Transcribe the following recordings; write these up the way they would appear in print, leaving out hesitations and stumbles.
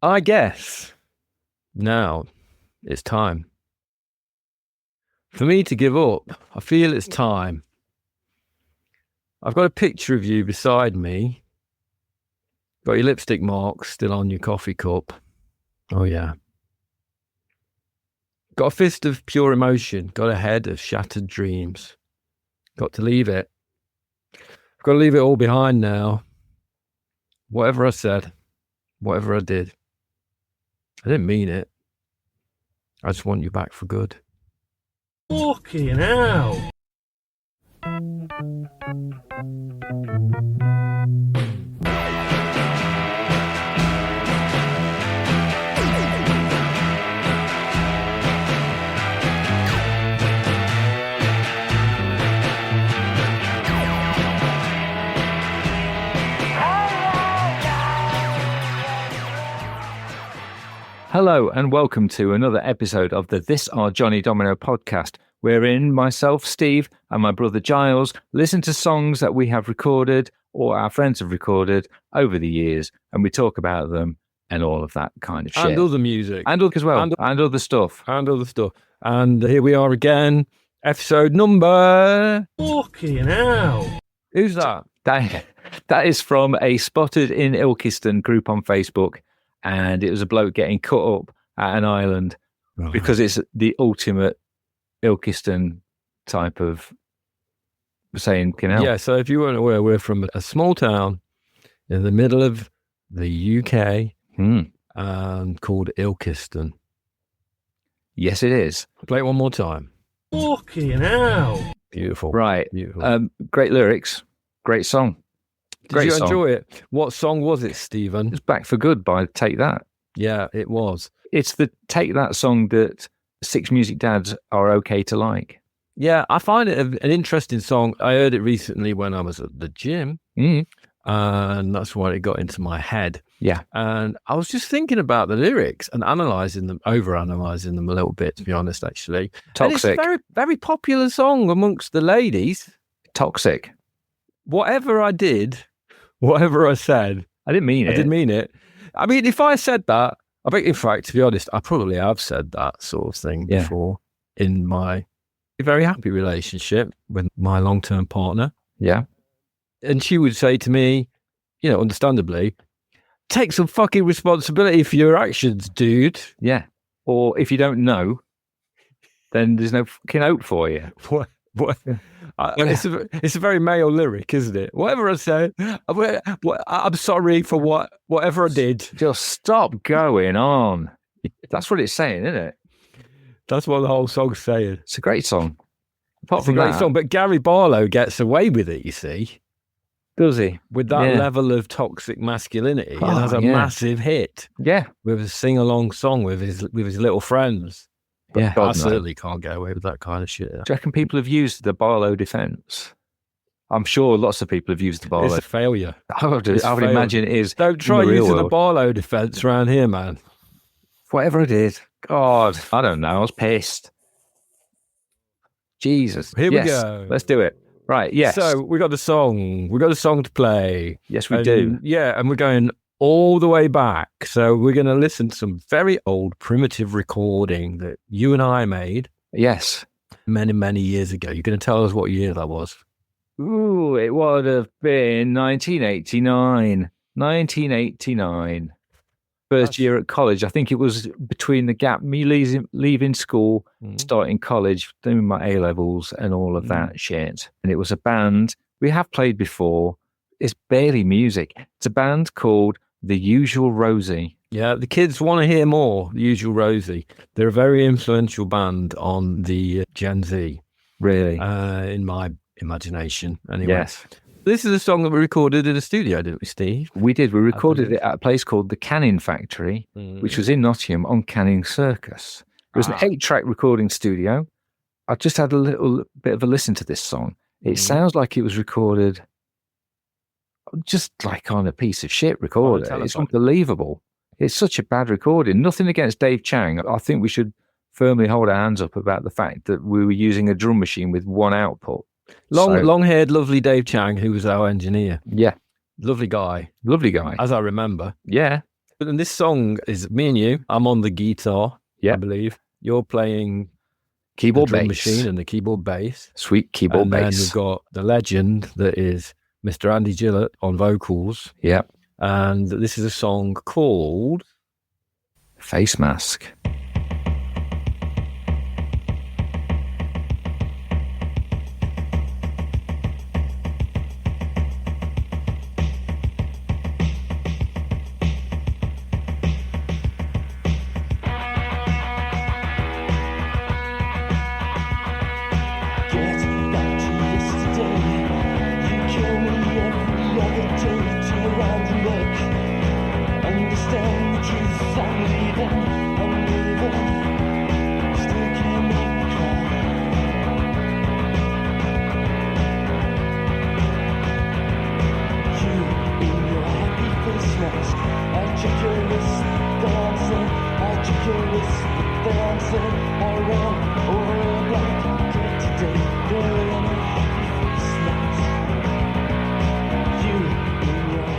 I guess now it's time for me to give up. I feel it's time. I've got a picture of you beside me. Got your lipstick marks still on your coffee cup. Oh, yeah. Got a fist of pure emotion. Got a head of shattered dreams. Got to leave it. I've got to leave it all behind now. Whatever I said, whatever I did, I didn't mean it. I just want you back for good. Fucking hell. Hello and welcome to another episode of the This Are Johnny Domino podcast, wherein myself, Steve, and my brother Giles listen to songs that we have recorded or our friends have recorded over the years, and we talk about them and all of that kind of shit. And other music. And other as well. And other stuff. And other stuff. And here we are again, episode number... Fucking hell. Who's that? That is from a Spotted in Ilkeston group on Facebook. And it was a bloke getting cut up at an island because it's the ultimate Ilkeston type of saying canal. Yeah, so if you weren't aware, we're from a small town in the middle of the UK called Ilkeston. Yes, it is. Play it one more time. Fucking hell. Beautiful. Right. Beautiful. Great lyrics. Great song. Did you enjoy it? What song was it, Stephen? It's Back for Good by Take That. Yeah, it was. It's the Take That song that Six Music Dads are okay to like. Yeah, I find it an interesting song. I heard it recently when I was at the gym, and that's why it got into my head. Yeah. And I was just thinking about the lyrics and analysing them, over-analysing them a little bit, to be honest, actually. Toxic. And it's a very, very popular song amongst the ladies. Toxic. Whatever I did... Whatever I said, I didn't mean it. I didn't mean it. I mean, if I said that, I think, in fact, to be honest, I probably have said that sort of thing before in my very happy relationship with my long-term partner. Yeah. And she would say to me, you know, understandably, take some fucking responsibility for your actions, dude. Yeah. Or if you don't know, then there's no fucking hope for you. What? It's a very male lyric, isn't it? Whatever I said, I'm sorry for whatever I did. Just stop going on. That's what it's saying, isn't it? That's what the whole song's saying. It's a great song. It's a great song, but Gary Barlow gets away with it, you see. Does he? With that level of toxic masculinity. And has a massive hit. Yeah. With a sing-along song with his little friends. But yeah, I certainly can't get away with that kind of shit. Do you reckon people have used the Barlow defence? I'm sure lots of people have used the Barlow. It's a failure. I would imagine it is. Don't try using the Barlow defence around here, man. Whatever I did. God, I don't know. I was pissed. Jesus. Here we go. Let's do it. Right, yes. So we got a song. We got a song to play. Yes, we do. Yeah, and we're going all the way back. So we're going to listen to some very old primitive recording that you and I made. Yes. Many, many years ago. You're going to tell us what year that was. Ooh, it would have been 1989. 1989. First year at college. I think it was between the gap, me leaving school, starting college, doing my A-levels and all of that shit. And it was a band we have played before. It's barely music. It's a band called The Usual Rosie. Yeah, the kids want to hear more, The Usual Rosie. They're a very influential band on the Gen Z. Really? In my imagination, anyway. Yes. This is a song that we recorded in a studio, didn't we, Steve? We did. We recorded it at a place called the Canning Factory, which was in Nottingham on Canning Circus. It was an 8-track recording studio. I just had a little bit of a listen to this song. It sounds like it was recorded just like on a piece of shit recorder. It's unbelievable. It's such a bad recording. Nothing against Dave Chang. I think we should firmly hold our hands up about the fact that we were using a drum machine with one output. Long-haired, lovely Dave Chang, who was our engineer. Yeah. Lovely guy. Lovely guy. As I remember. Yeah. And this song is me and you. I'm on the guitar, Yeah. I believe. You're playing Keyboard the drum bass. machine and the keyboard bass. Sweet keyboard And bass. then we've got the legend that is Mr. Andy Gillett on vocals. Yeah. And this is a song called Face Mask.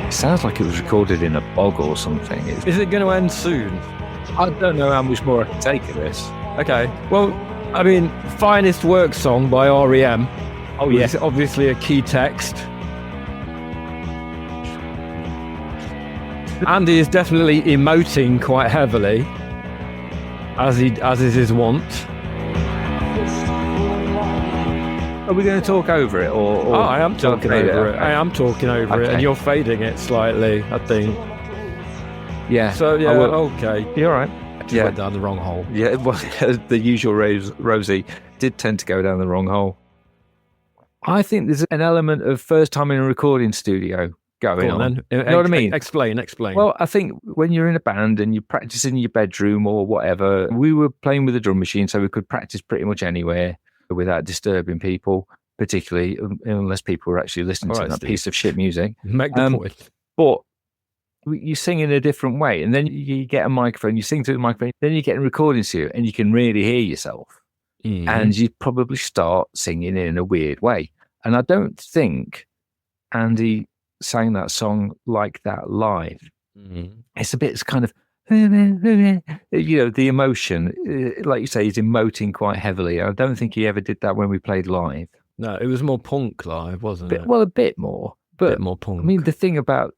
It sounds like it was recorded in a bog or something. Is it going to end soon? I don't know how much more I can take of this. Okay. Well, I mean, finest work song by REM. Oh, yeah. It's obviously a key text. Andy is definitely emoting quite heavily, as is his wont. Are we going to talk over it, or I am talking over it. I am talking over it, Okay. and you're fading it slightly, I think. Yeah. So yeah, okay. You're all right. Just went down the wrong hole. Yeah, well, the usual Rosie did tend to go down the wrong hole. I think there's an element of first time in a recording studio going Go on, on. then. You know what I mean? Explain. Well, I think when you're in a band and you practice in your bedroom or whatever, we were playing with a drum machine, so we could practice pretty much anywhere without disturbing people, particularly unless people were actually listening to that Steve. piece of shit music. Make the point. But you sing in a different way, and then you get a microphone, you sing through the microphone, then you get a recording studio, and you can really hear yourself. And you probably start singing in a weird way. And I don't think Andy sang that song like that live. It's a bit, it's kind of, the emotion, like you say, he's emoting quite heavily. I don't think he ever did that when we played live. No, it was more punk live, wasn't it? Well, a bit more. But a bit more punk. I mean, the thing about,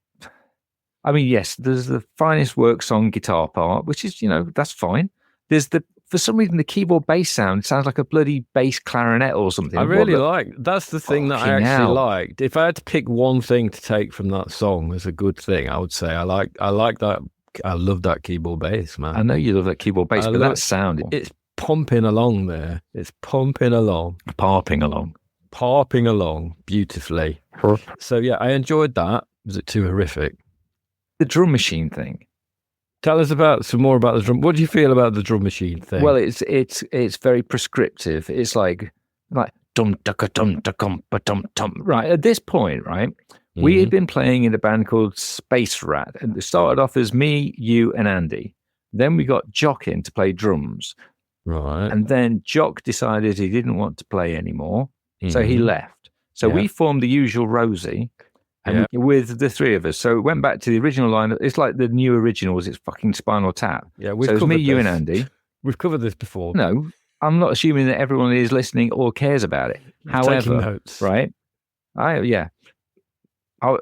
yes, there's the finest work song guitar part, which is, that's fine. There's for some reason, the keyboard bass sound sounds like a bloody bass clarinet or something. I really that's the thing that I actually liked. If I had to pick one thing to take from that song as a good thing, I would say I like that. I love that keyboard bass, man. I know you love that keyboard bass, but that sound. It's pumping along there. It's pumping along. Parping along beautifully. So yeah, I enjoyed that. Was it too horrific? The drum machine thing. Tell us some more about the drum. What do you feel about the drum machine thing? Well, it's very prescriptive. It's like dum dum dum dum dum dum. Right at this point, right, we had been playing in a band called Space Rat, and it started off as me, you, and Andy. Then we got Jock in to play drums, right, and then Jock decided he didn't want to play anymore, so he left. So we formed the usual Rosie. And with the three of us. So it went back to the original line. It's like the new originals. It's fucking Spinal Tap. Yeah, so it's me, you, and Andy. We've covered this before. No, I'm not assuming that everyone is listening or cares about it. However, taking notes. Right? I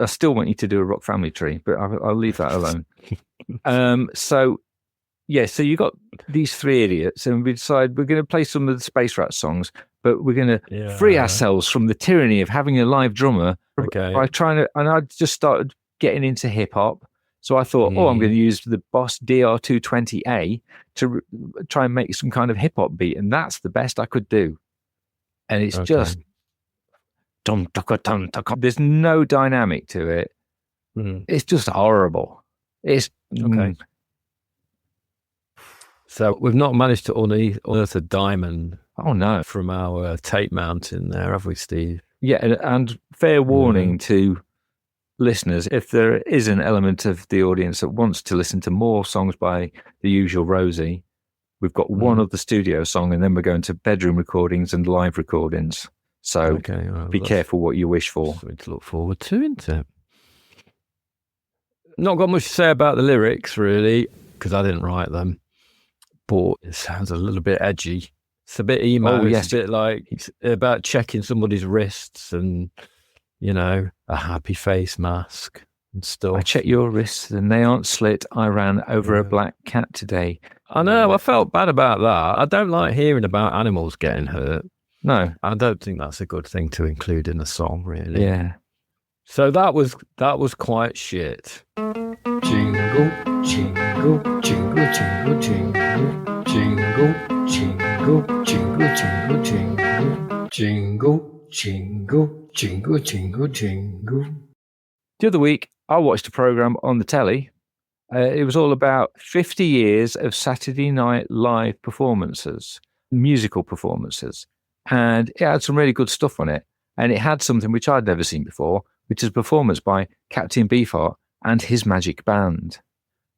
still want you to do a Rock Family Tree, but I'll leave that alone. So you got these three idiots, and we decide we're going to play some of the Space Rat songs, but we're going to free ourselves from the tyranny of having a live drummer by trying to. And I just started getting into hip hop, so I thought, I'm going to use the Boss DR220A to try and make some kind of hip hop beat, and that's the best I could do. And it's just dum dum dum dum. There's no dynamic to it. It's just horrible. It's okay. So we've not managed to unearth a diamond. Oh no! From our tape mountain there, have we, Steve? Yeah, and fair warning to listeners: if there is an element of the audience that wants to listen to more songs by the usual Rosie, we've got one other studio song, and then we're going to bedroom recordings and live recordings. So be careful what you wish for. Something to look forward to, isn't it? Not got much to say about the lyrics, really, because I didn't write them. But it sounds a little bit edgy. It's a bit emo. Oh, yes. It's a bit like it's about checking somebody's wrists and, a happy face mask and stuff. I check your wrists and they aren't slit. I ran over a black cat today. I know. I felt bad about that. I don't like hearing about animals getting hurt. No. I don't think that's a good thing to include in a song, really. Yeah. So that was quite shit. Jingle, jingle, jingle, jingle, jingle, jingle, jingle, jingle, jingle, jingle, jingle, jingle, jingle, jingle, jingle. The other week, I watched a program on the telly. It was all about 50 years of Saturday Night Live performances, musical performances. And it had some really good stuff on it. And it had something which I'd never seen before, which is a performance by Captain Beefheart and his magic band.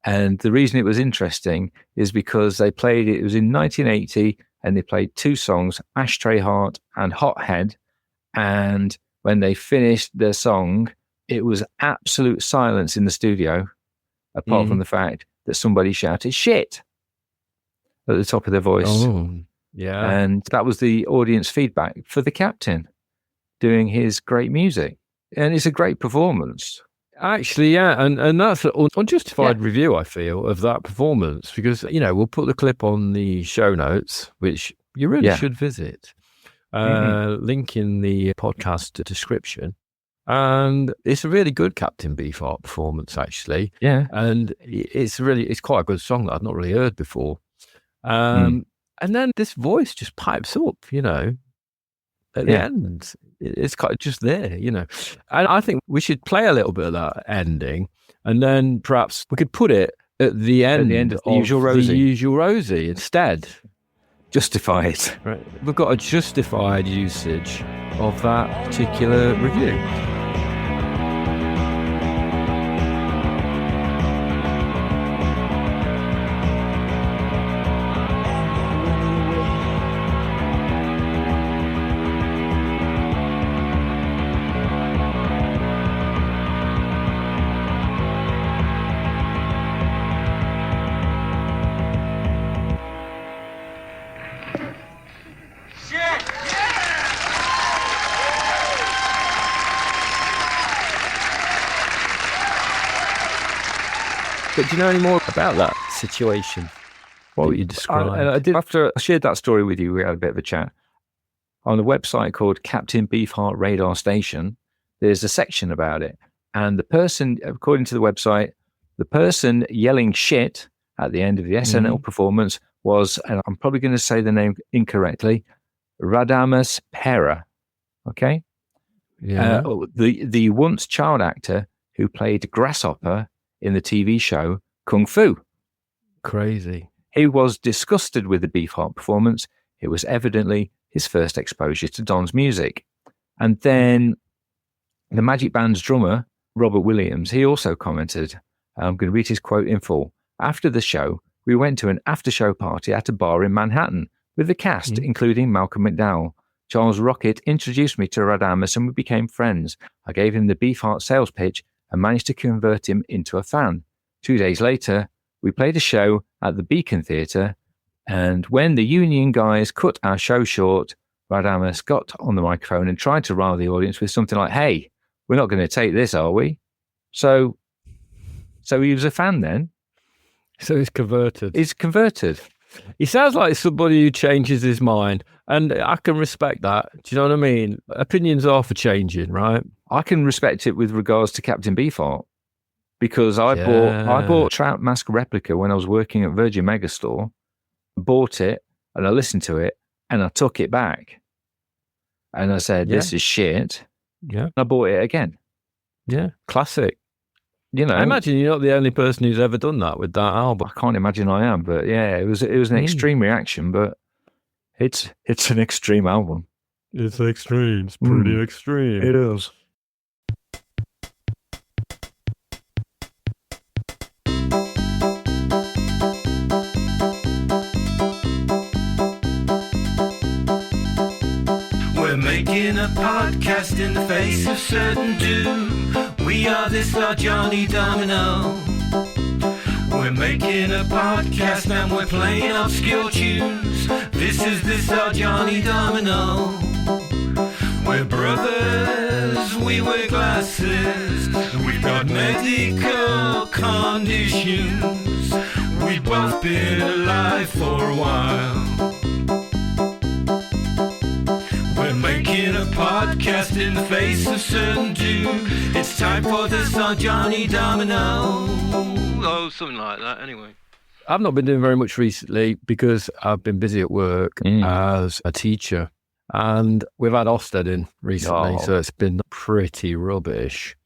And the reason it was interesting is because they played it was in 1980, and they played two songs, Ashtray Heart and Hothead. And when they finished their song, it was absolute silence in the studio, apart from the fact that somebody shouted shit at the top of their voice. Oh, yeah. And that was the audience feedback for the captain doing his great music. And it's a great performance. Actually, yeah, and that's an unjustified review, I feel, of that performance, because, we'll put the clip on the show notes, which you really should visit. Link in the podcast description. And it's a really good Captain Beefheart performance, actually. Yeah. And it's quite a good song that I've not really heard before. And then this voice just pipes up, at the end. It's kind of just there, And I think we should play a little bit of that ending, and then perhaps we could put it at the end of the Usual Rosie. The Usual Rosie instead. Justify it. Right. We've got a justified usage of that particular review. But do you know any more about that situation? What you described? I did. After I shared that story with you, we had a bit of a chat. On a website called Captain Beefheart Radar Station, there's a section about it. And the person, according to the website, the person yelling shit at the end of the SNL performance was, and I'm probably going to say the name incorrectly, Radamus Pera. Okay? Yeah. The once child actor who played Grasshopper in the TV show Kung Fu. Crazy. He was disgusted with the Beefheart performance. It was evidently his first exposure to Don's music. And then the Magic Band's drummer, Robert Williams, he also commented, I'm going to read his quote in full. After the show, we went to an after-show party at a bar in Manhattan with the cast, including Malcolm McDowell. Charles Rocket introduced me to Radamus and we became friends. I gave him the Beefheart sales pitch and managed to convert him into a fan. 2 days later, we played a show at the Beacon Theatre, and when the union guys cut our show short, Radamus got on the microphone and tried to rile the audience with something like, hey, we're not going to take this, are we? So he was a fan then. So he's converted. He's converted. He sounds like somebody who changes his mind, and I can respect that. Do you know what I mean? Opinions are for changing, right? I can respect it with regards to Captain Beefheart, because I bought Trout Mask replica when I was working at Virgin Megastore. I bought it and I listened to it and I took it back, and I said, "This is shit." Yeah, and I bought it again. Yeah, classic. I imagine you're not the only person who's ever done that with that album. I can't imagine I am, but yeah, it was an extreme reaction, but it's an extreme album. It's extreme. It's pretty extreme. It is. We're making a podcast in the face of certain doom. We We are this our Johnny Domino. We're making a podcast and we're playing obscure tunes. This our Johnny Domino. We're brothers, we wear glasses. We've got medical conditions. We've both been alive for a while. We're making a podcast in the face of certain doom. It's time for this our Johnny Domino. Oh, something like that, anyway. I've not been doing very much recently because I've been busy at work as a teacher. And we've had Ofsted in recently, so it's been pretty rubbish.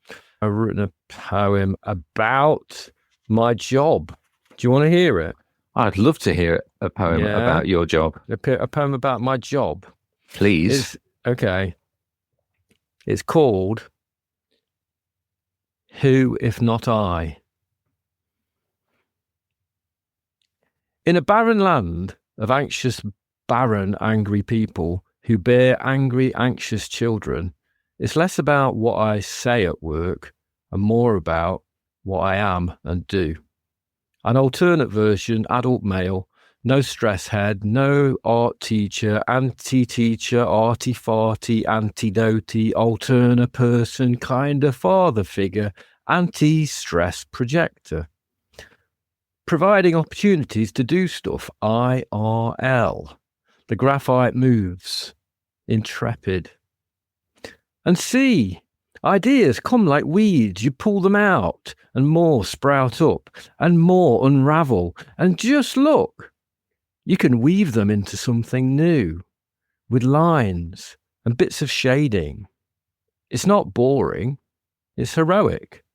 I've written a poem about my job. Do you want to hear it? I'd love to hear a poem about your job. A poem about my job. Please. Okay. It's called Who If Not I? In a barren land of anxious, barren, angry people who bear angry, anxious children, it's less about what I say at work and more about what I am and do. An alternate version, adult male, no stress head, no art teacher, anti-teacher, arty-farty, antidote, alternate person, kind of father figure, anti-stress projector. Providing opportunities to do stuff, IRL. The graphite moves, intrepid. And see, ideas come like weeds. You pull them out and more sprout up and more unravel. And just look, you can weave them into something new with lines and bits of shading. It's not boring. It's heroic.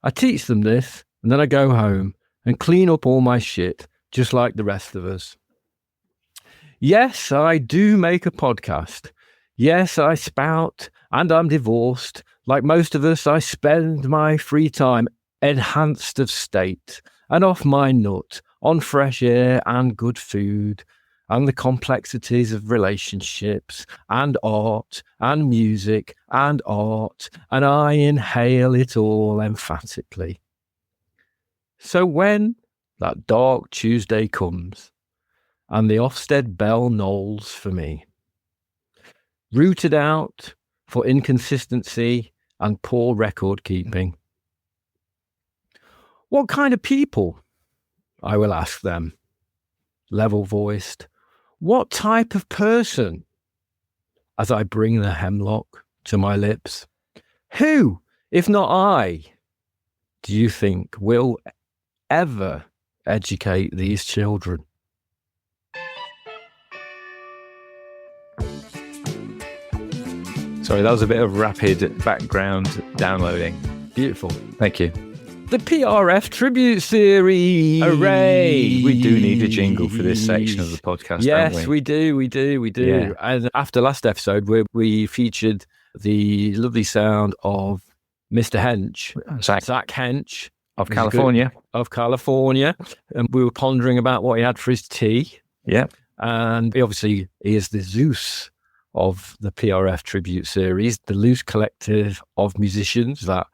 I teach them this and then I go home and clean up all my shit just like the rest of us. Yes, I do make a podcast. Yes, I spout, and I'm divorced. Like most of us, I spend my free time enhanced of state and off my nut on fresh air and good food and the complexities of relationships and art and music and art, and I inhale it all emphatically. So when that dark Tuesday comes and the Ofsted bell knolls for me, rooted out for inconsistency and poor record keeping. What kind of people? I will ask them, level-voiced. What type of person? As I bring the hemlock to my lips. Who, if not I, do you think will ever educate these children? Sorry, that was a bit of rapid background downloading. Beautiful. Thank you. The PRF Tribute Series. Hooray! We do need a jingle for this section of the podcast, yes, don't we? we do. Yeah. And after last episode, where we featured the lovely sound of Mr. Hench, Zach Hench. Of California. And we were pondering about what he had for his tea. Yeah. And he is the Zeus of the PRF Tribute Series, the loose collective of musicians that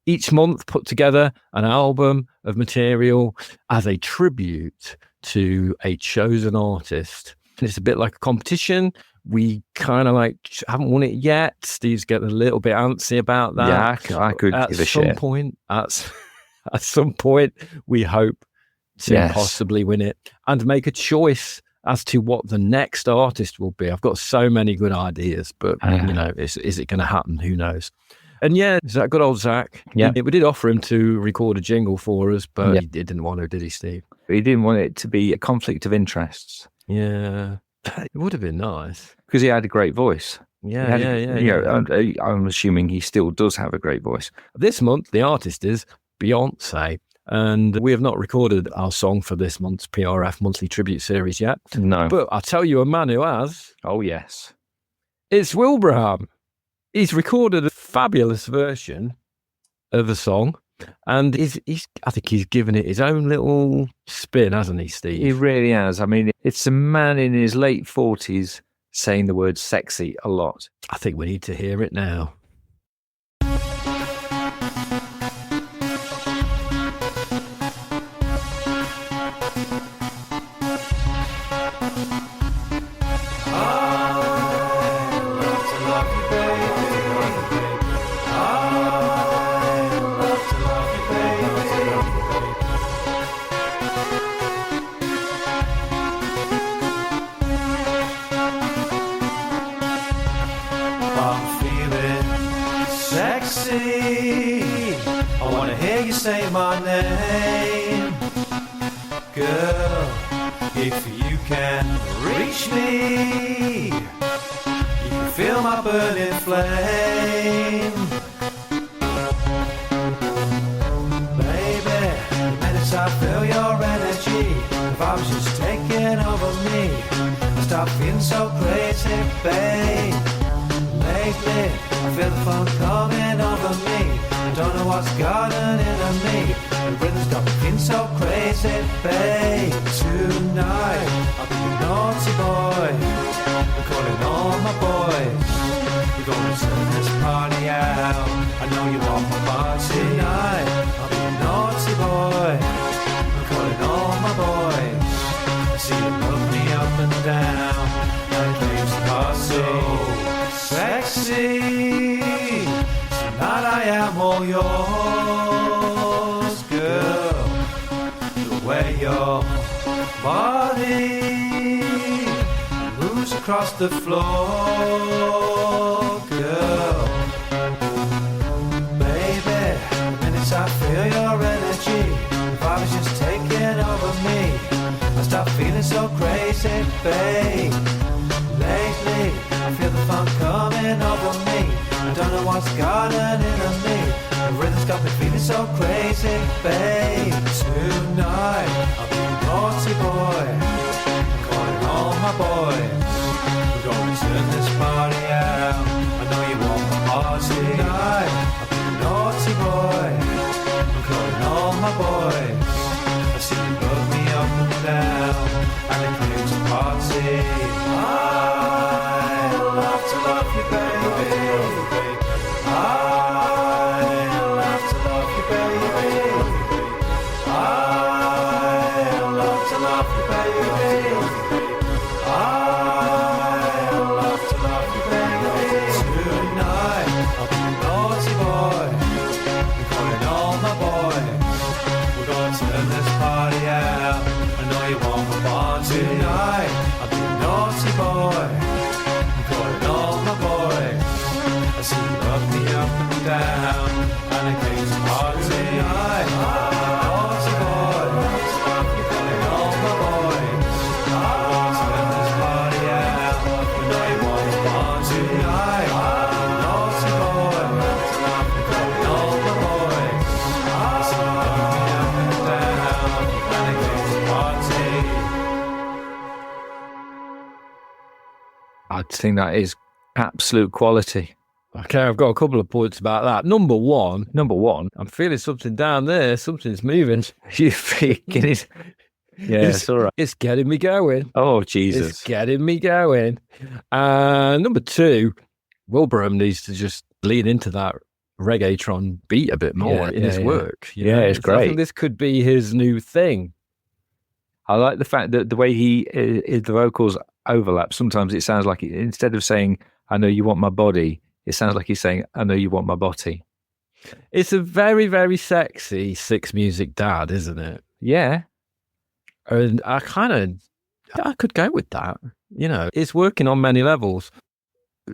each month put together an album of material as a tribute to a chosen artist. And it's a bit like a competition. We kind of haven't won it yet. Steve's getting a little bit antsy about that. Yeah, I could give a shit. At some point, we hope to possibly win it and make a choice as to what the next artist will be. I've got so many good ideas, but is it going to happen? Who knows? And good old Zach. Yeah, we did offer him to record a jingle for us, but he didn't want to, did he, Steve? He didn't want it to be a conflict of interests. Yeah, it would have been nice because he had a great voice. Yeah. I'm assuming he still does have a great voice. This month, the artist is Beyonce. And we have not recorded our song for this month's PRF monthly tribute series yet. No. But I'll tell you a man who has. Oh, yes. It's Wilbraham. He's recorded a fabulous version of the song. And I think he's given it his own little spin, hasn't he, Steve? He really has. I mean, it's a man in his late 40s saying the word sexy a lot. I think we need to hear it now. say my name. Girl, if you can reach me, you can feel my burning flame. Baby, the minutes I feel your energy, if I was just taking over me, I start feeling so crazy, babe. Lately, I feel the fun coming over me. I don't know what's gotten into me. The rhythm's got me feeling so crazy, babe. Tonight, I'll be a naughty boy. I'm calling all my boys. We're gonna turn this party out. I know you want my body. Tonight, I'll be a naughty boy. I'm calling all my boys. I see you love me up and down. And it leaves the party so sexy. Tonight I am all yours, girl. The way your body moves across the floor, girl. Baby, the minutes I feel your energy, if I was just taking over me, I start feeling so crazy, babe. Lately, I feel the fun coming over me. I don't know what's gotten into me. The rhythm's got me feeling so crazy, babe. Tonight, I'll be a naughty boy. I'm calling all my boys. We're gonna turn this party out. I know you want my heart tonight. I'll be a naughty boy. I'm calling all my boys. I see you love me up and down, and it came to party. I love to love you, baby. I love to love you, baby. I love to love you, baby. I love to love you, baby. Tonight, I'll be a naughty boy. I'm calling all my boys. We're gonna turn this party out. I know you want my bond tonight. I'll be a naughty boy. I'm calling all my boys. I see you love me up and down, and it came to party tonight. Naughty boy. I'm calling all my boys. We're gonna turn this party out. I know you want my bond tonight. Naughty boy. I'm calling all my boys. I see you love me up and down, and it came to party. I think that is absolute quality. Okay, I've got a couple of points about that. Number one, I'm feeling something down there. Something's moving. You freaking it. Yeah, it's all right. It's getting me going. Oh, Jesus. It's getting me going. Number two, Wilbur needs to just lean into that reggaeton beat a bit more in his work. you know? It's So I great. think this could be his new thing. I like the fact that the way the vocals overlap, sometimes it sounds like instead of saying, I know you want my body, it sounds like he's saying, I know you want my body. It's a very, very sexy Six Music Dad, isn't it? Yeah. And I could go with that. You know, it's working on many levels.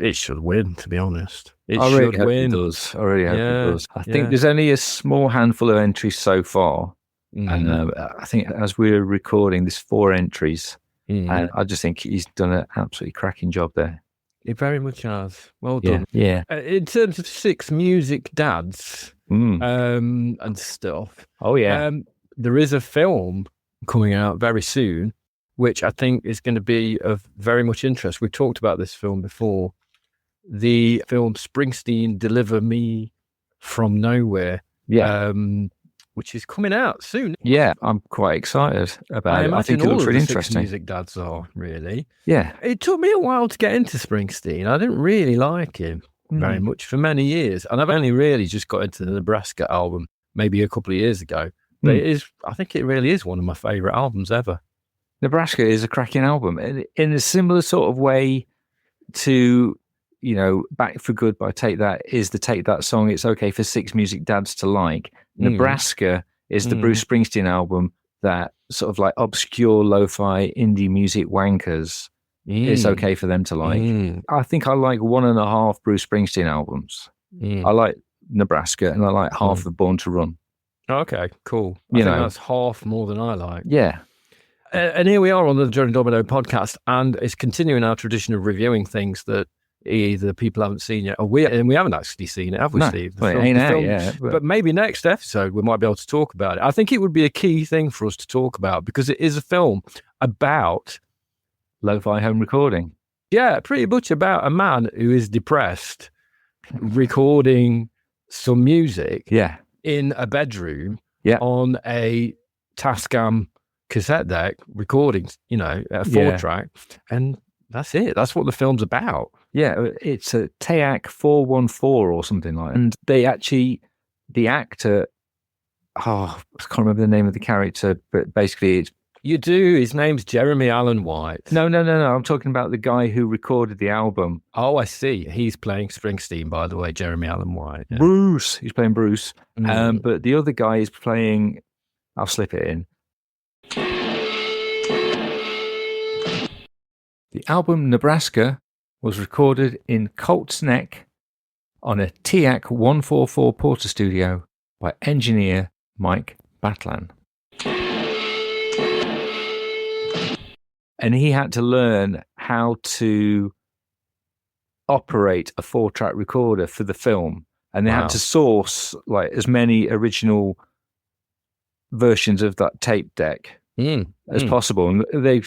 It should win, to be honest. It I should really hope win. it does. I really hope Yeah, it does. I think yeah. there's only a small handful of entries so far. Mhm. And I think as we're recording, there's 4 entries. Mhm. And I just think he's done an absolutely cracking job there. It very much has. Well Yeah. done. Yeah. In terms of Six Music Dads and stuff, Oh, yeah. there is a film coming out very soon, which I think is going to be of very much interest. We've talked about this film before. The film Springsteen, Deliver Me From Nowhere, Yeah. which is coming out soon. Yeah. I'm quite excited about it. I think it all looks of really the Six interesting. Music Dads are, really. Yeah. It took me a while to get into Springsteen. I didn't really like him very much for many years. And I've only really just got into the Nebraska album maybe a couple of years ago. But I think it really is one of my favourite albums ever. Nebraska is a cracking album. In a similar sort of way to, you know, Back for Good by Take That is the Take That song it's okay for Six Music Dads to like. Nebraska is the Bruce Springsteen album that sort of like obscure lo-fi indie music wankers, it's okay for them to like. I think I like 1.5 Bruce Springsteen albums. I like Nebraska and I like half of Born to Run. Okay, cool. I think that's half more than I like. Yeah. And here we are on the Johnny Domino podcast, and it's continuing our tradition of reviewing things that either people haven't seen yet, or we haven't actually seen it, have we, Steve? Well, it ain't out yet. But maybe next episode we might be able to talk about it. I think it would be a key thing for us to talk about because it is a film about lo-fi home recording. Yeah, pretty much about a man who is depressed, recording some music in a bedroom on a Tascam cassette deck, recording, a 4-track, and that's it. That's what the film's about. Yeah, it's a TEAC 414 or something like that. And they actually, the actor, I can't remember the name of the character, but basically it's... You do. His name's Jeremy Allen White. No. I'm talking about the guy who recorded the album. Oh, I see. He's playing Springsteen, by the way, Jeremy Allen White. Yeah. Bruce. He's playing Bruce. But the other guy is playing... I'll slip it in. The album Nebraska was recorded in Colts Neck on a TEAC 144 Porter studio by engineer Mike Batlan. And he had to learn how to operate a 4-track recorder for the film. And they had to source like as many original versions of that tape deck as possible. And they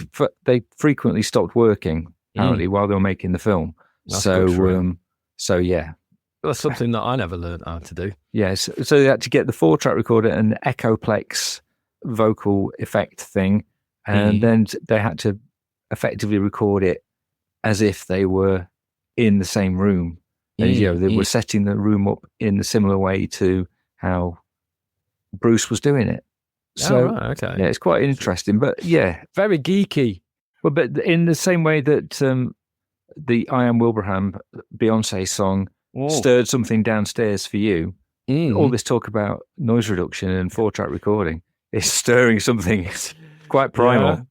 frequently stopped working, apparently, while they were making the film. That's So yeah. That's something that I never learned how to do. Yes. So they had to get the 4-track recorder and the Echoplex vocal effect thing. And then they had to effectively record it as if they were in the same room. And, they were setting the room up in a similar way to how Bruce was doing it. So, okay. Yeah, it's quite interesting. But, yeah. Very geeky. Well, but in the same way that the I Am Wilbraham Beyonce song stirred something downstairs for you, all this talk about noise reduction and 4-track recording is stirring something quite primal. Yeah.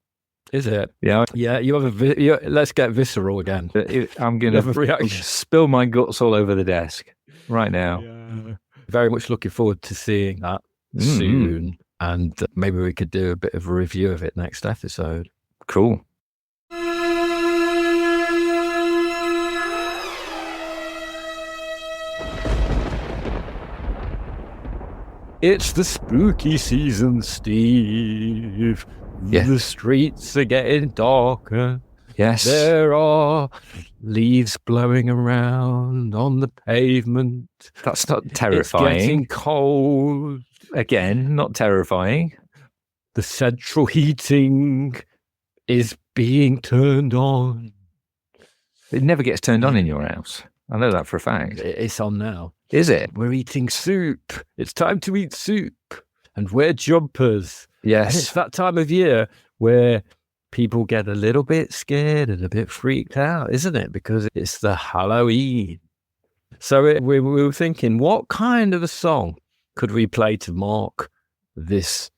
Is it? Yeah. Yeah, you have let's get visceral again. I'm going to spill my guts all over the desk right now. Yeah. Very much looking forward to seeing that soon. And maybe we could do a bit of a review of it next episode. Cool. It's the spooky season, Steve. Yeah. The streets are getting darker. Yes. There are leaves blowing around on the pavement. That's not terrifying. It's getting cold. Again, not terrifying. The central heating is being turned on. It never gets turned on in your house. I know that for a fact. It's on now. Is it? We're eating soup. It's time to eat soup and wear jumpers. Yes. And it's that time of year where people get a little bit scared and a bit freaked out, isn't it? Because it's the Halloween. So we were thinking, what kind of a song could we play to mark this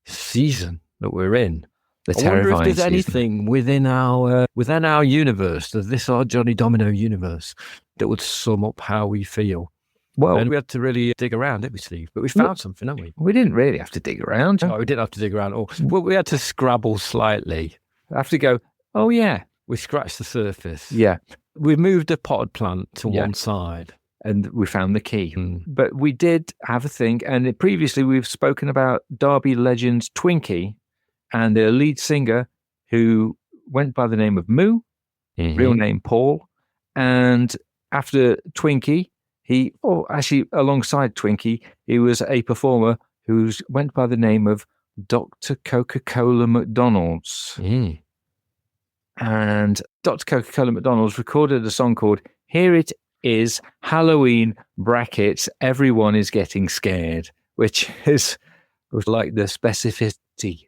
season that we're in? The I wonder if there's season. anything within our universe, our Johnny Domino universe, that would sum up how we feel. Well, and we had to really dig around, didn't we, Steve? But we found something, haven't we? We didn't really have to dig around. No, we didn't have to dig around at all. Well, we had to scrabble slightly. I have to go, oh, yeah. We scratched the surface. Yeah. We moved a potted plant to one side. And we found the key. But we did have a thing. And previously we've spoken about Derby Legends Twinkie and their lead singer who went by the name of Moo, real name Paul. And after Twinkie, alongside Twinkie, he was a performer who went by the name of Dr. Coca-Cola McDonald's. And Dr. Coca-Cola McDonald's recorded a song called Here It Is, Halloween, brackets, Everyone is Getting Scared, which was like the specificity.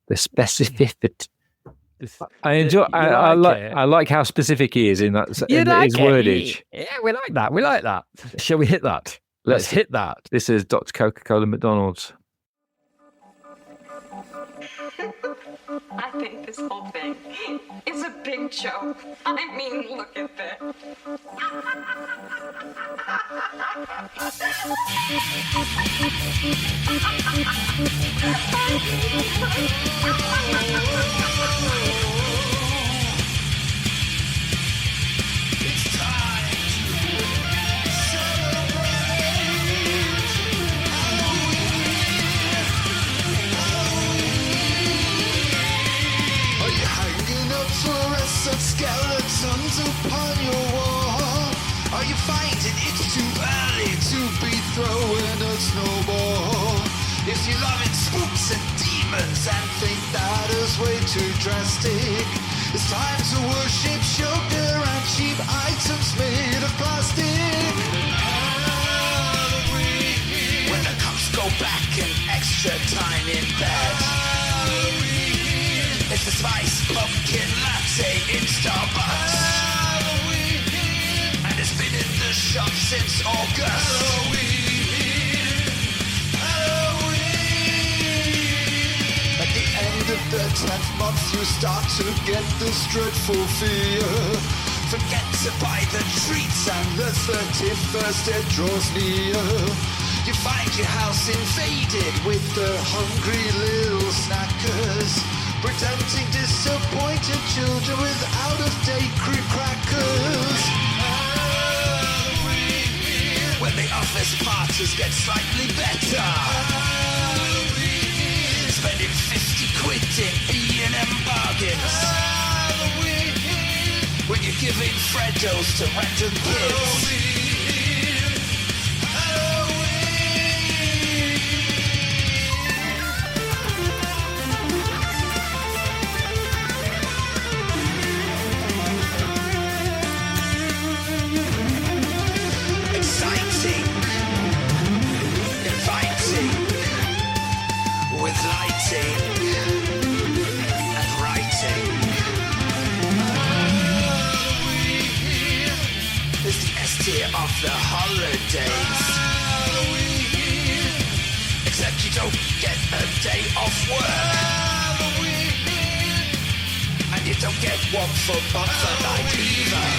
The specificity. I enjoy. I like how specific he is in that. His wordage. Yeah, we like that. We like that. Shall we hit that? Let's hit that. This is Dr. Coca-Cola McDonald's. I think this whole thing is a big joke. I mean, look at this. Skeletons upon your wall. Are you finding it's too early to be throwing a snowball? If you're loving spooks and demons and think that is way too drastic, it's time to worship sugar and cheap items made of plastic. When the cups go back and extra time in bed, it's the spice pumpkin latte in Starbucks. And it's been in the shop since August. At the end of the 10th month you start to get this dreadful fear. Forget to buy the treats and the 31st it draws near. You find your house invaded with the hungry little snackers, pretending disappointed children with out-of-date cream crackers. When the office parties get slightly better, spending 50 quid in B&M bargains. When you're giving Freddos to random kids. Of the holidays, except you don't get a day off work, and you don't get one for bother night either.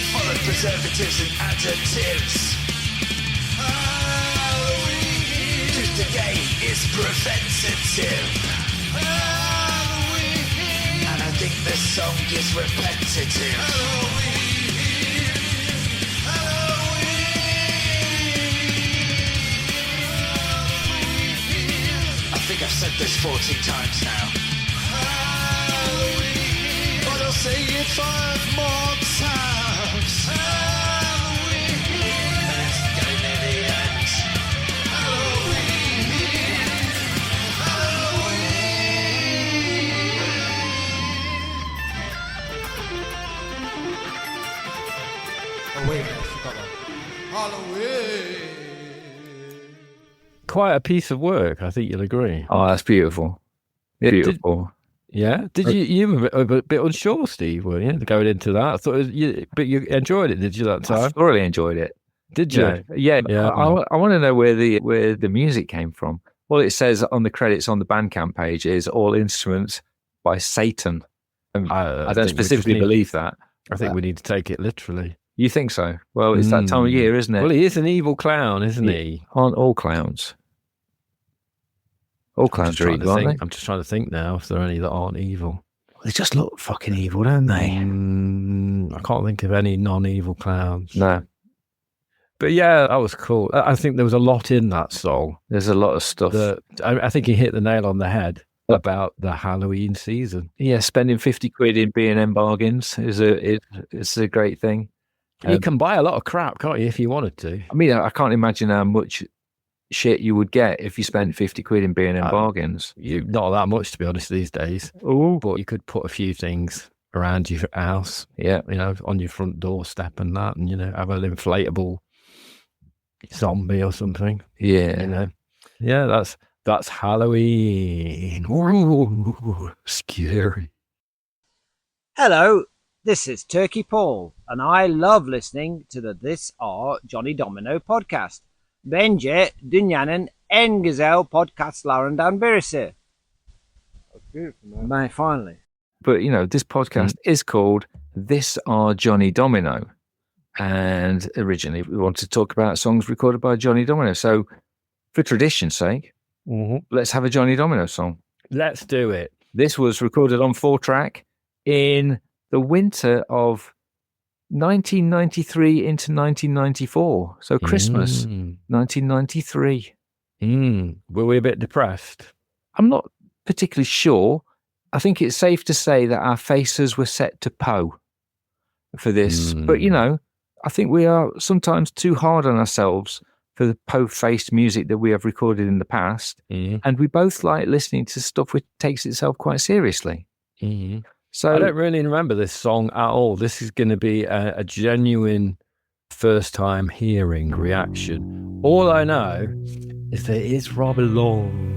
Full of preservatives and additives. Today is preventative. I think the song is repetitive. Halloween, Halloween. I think I've said this 14 times now. Halloween, but I'll say it 5 more times. Halloween, and it's going near the end. Halloween, Halloween. Oh wait, I forgot that. Halloween. Quite a piece of work, I think you'll agree. Oh, that's beautiful. Beautiful. Did you were a bit unsure, Steve, weren't you, going into that? I thought but you enjoyed it, did you, that time? I thoroughly enjoyed it. Did you? Yeah. I want to know where the music came from. Well, it says on the credits on the Bandcamp page is all instruments by Satan. I don't specifically believe that. I think we need to take it literally. You think so? Well, it's that time of year, isn't it? Well, he is an evil clown, isn't he? Aren't all clowns? All clowns are evil, aren't they? I'm just trying to think now if there are any that aren't evil. They just look fucking evil, don't they? I can't think of any non-evil clowns. No. But yeah, that was cool. I think there was a lot in that song. There's a lot of stuff. I think he hit the nail on the head about the Halloween season. Yeah, spending 50 quid in B&M bargains is a great thing. You can buy a lot of crap, can't you, if you wanted to? I mean, I can't imagine how much shit you would get if you spent 50 quid in B&M bargains. Not that much, to be honest, these days. Oh, but you could put a few things around your house. Yeah. On your front doorstep and that, and, have an inflatable zombie or something. Yeah. Yeah, that's Halloween. Ooh, scary. Hello, this is Turkey Paul, and I love listening to the This Are Johnny Domino podcast. Bence dünyanın en güzel podcastlarından birisi. That's beautiful, man. Finally. But, this podcast is called This Are Johnny Domino. And originally we wanted to talk about songs recorded by Johnny Domino. So for tradition's sake, let's have a Johnny Domino song. Let's do it. This was recorded on 4-track in the winter of 1993 into 1994. So Christmas, 1993. Were we a bit depressed? I'm not particularly sure. I think it's safe to say that our faces were set to Poe for this. But, I think we are sometimes too hard on ourselves for the Poe-faced music that we have recorded in the past. And we both like listening to stuff which takes itself quite seriously. So I don't really remember this song at all. This is going to be a genuine first-time hearing reaction. All I know is that it's rather long.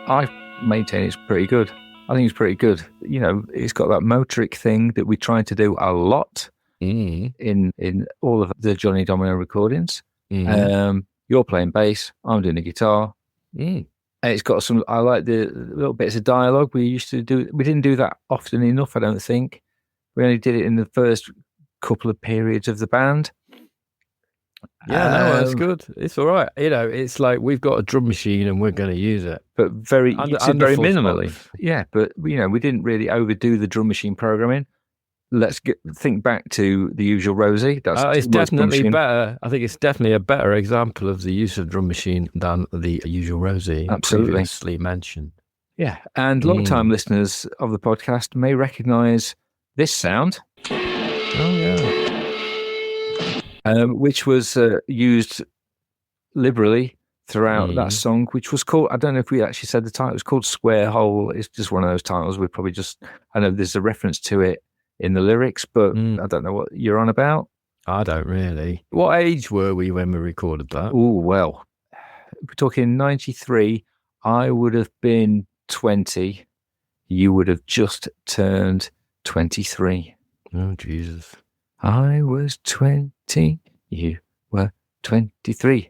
I maintain it's pretty good. I think it's pretty good. You know, it's got that motoric thing that we try to do a lot in all of the Johnny Domino recordings. You're playing bass, I'm doing the guitar. And it's got some, I like the little bits of dialogue we used to do. We didn't do that often enough, I don't think. We only did it in the first couple of periods of the band. Yeah, no, it's good. It's all right. You know, it's like we've got a drum machine and we're going to use it. But very minimally. Stuff. Yeah, but, you know, we didn't really overdo the drum machine programming. Let's think back to The Usual Rosie. It's definitely better. I think it's definitely a better example of the use of drum machine than The Usual Rosie. Absolutely. Previously mentioned. Yeah, and long-time listeners of the podcast may recognise this sound. Oh, yeah. Which was used liberally throughout that song, which was called, I don't know if we actually said the title, it was called Square Hole. It's just one of those titles. We probably just, I know there's a reference to it in the lyrics, but I don't know what you're on about. I don't really. What age were we when we recorded that? Oh, well, we're talking 93. I would have been 20. You would have just turned 23. Oh, Jesus. I was 20, you were 23.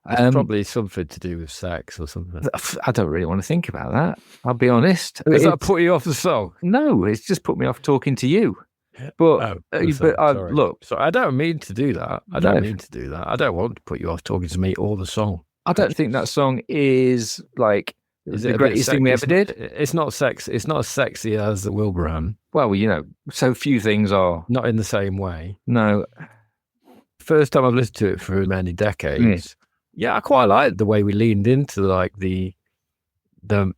It's probably something to do with sex or something. I don't really want to think about that. I'll be honest. Does that put you off the song? No, it's just put me off talking to you. But, look. Sorry, I don't mean to do that. I don't mean to do that. I don't want to put you off talking to me or the song. I don't think that song is like the greatest thing we ever did. It's not sex. It's not as sexy as the Wilbraham. Well, you know, so few things are. Not in the same way. No. First time I've listened to it for many decades. Yeah, I quite liked the way we leaned into like the sort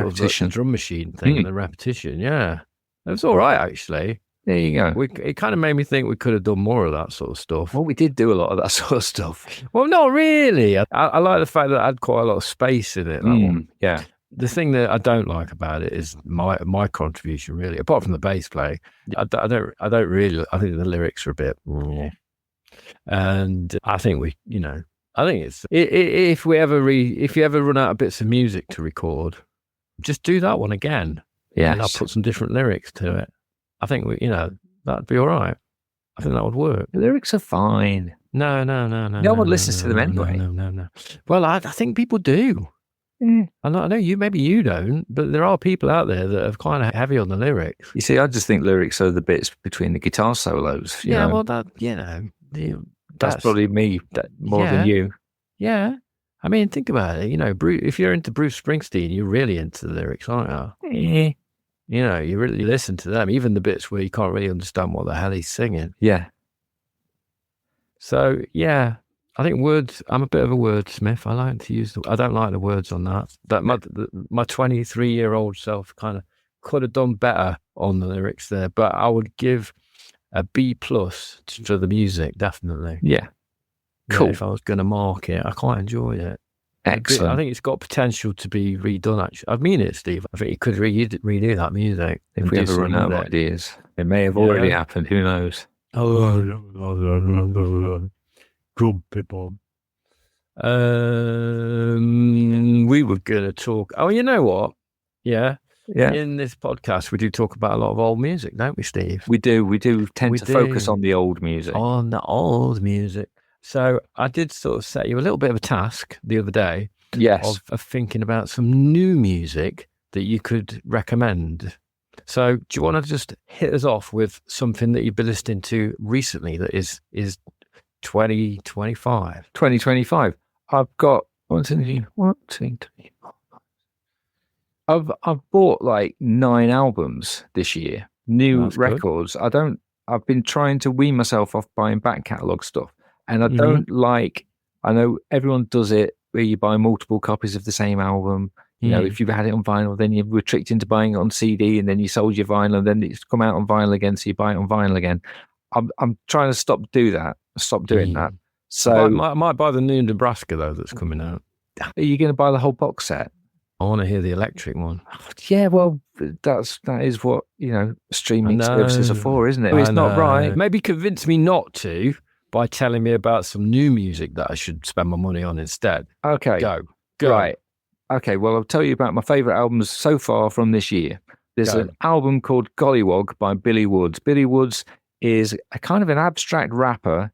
of the drum machine thing and the repetition. Yeah, it was all right actually. There you go. It kind of made me think we could have done more of that sort of stuff. Well, we did do a lot of that sort of stuff. Well, not really. I like the fact that it had quite a lot of space in it. That one. Yeah. The thing that I don't like about it is my contribution, really. Apart from the bass playing, I don't really. I think the lyrics are a bit. And I think I think it's if you ever run out of bits of music to record, just do that one again. Yeah, and I'll put some different lyrics to it. I think that'd be all right. I think that would work. The lyrics are fine. No. No one listens to them anyway. No. Well, I think people do. I know maybe you don't, but there are people out there that are kind of heavy on the lyrics. You see, I just think lyrics are the bits between the guitar solos. Well, that's probably me more than you. Yeah. I mean, think about it. If you're into Bruce Springsteen, you're really into the lyrics, aren't you? You really listen to them, even the bits where you can't really understand what the hell he's singing. Yeah. So, yeah, I think words, I'm a bit of a wordsmith. I like to use I don't like the words on that. My 23-year-old self kind of could have done better on the lyrics there, but I would give a B+ for the music, definitely. Yeah. Cool. If I was going to mark it, I quite enjoyed it. Excellent. I think it's got potential to be redone, actually. I mean it, Steve. I think you could redo that music. If we ever run out of ideas. It may have already happened. Who knows? Grumpy Bob. We were going to talk. Oh, you know what? Yeah. In this podcast, we do talk about a lot of old music, don't we, Steve? We do. We do tend to focus on the old music. On the old music. So I did sort of set you a little bit of a task the other day. Yes. Of thinking about some new music that you could recommend. So do you want to just hit us off with something that you've been listening to recently that is 2025? 2025. I've got I've bought like 9 albums this year. New records. Good. I've been trying to wean myself off buying back catalogue stuff. And I don't I know everyone does it where you buy multiple copies of the same album. You know, if you've had it on vinyl, then you were tricked into buying it on CD, and then you sold your vinyl, and then it's come out on vinyl again, so you buy it on vinyl again. I'm trying to stop doing that. So I might buy the new Nebraska though that's coming out. Are you going to buy the whole box set? I want to hear the electric one. Yeah, well, that is what streaming services are for, isn't it? It's not right. Maybe convince me not to by telling me about some new music that I should spend my money on instead. Okay, go. Right. Okay, well, I'll tell you about my favourite albums so far from this year. There's Go. an album called Gollywog by Billy Woods. Billy Woods is a kind of an abstract rapper,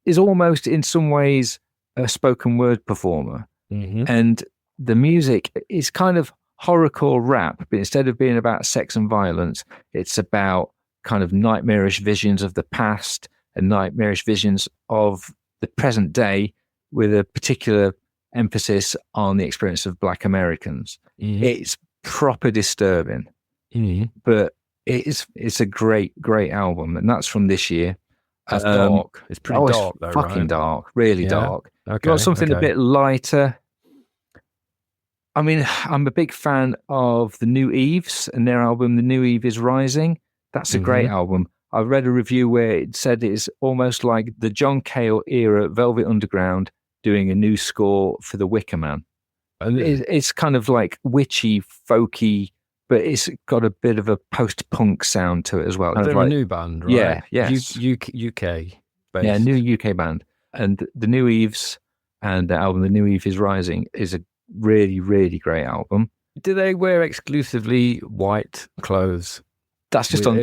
is almost in some ways a spoken word performer. Mm-hmm. And the music is kind of horrorcore rap, but instead of being about sex and violence, it's about kind of nightmarish visions of the past and nightmarish visions of the present day, with a particular emphasis on the experience of Black Americans. Mm-hmm. It's proper disturbing, but it's a great album, and that's from this year. That's dark. It's pretty dark, it's though, fucking right? dark, really dark. Okay. You want something a bit lighter? I mean, I'm a big fan of the New Eves and their album, The New Eve is Rising. That's a great album. I read a review where it said it's almost like the John Cale era Velvet Underground doing a new score for The Wicker Man. And it's kind of like witchy, folky, but it's got a bit of a post-punk sound to it as well. They're like, a new band, right? Yeah, yes. UK based. Yeah, new UK band. And The New Eves and the album The New Eve is Rising is a really, really great album. Do they wear exclusively white clothes? That's just on...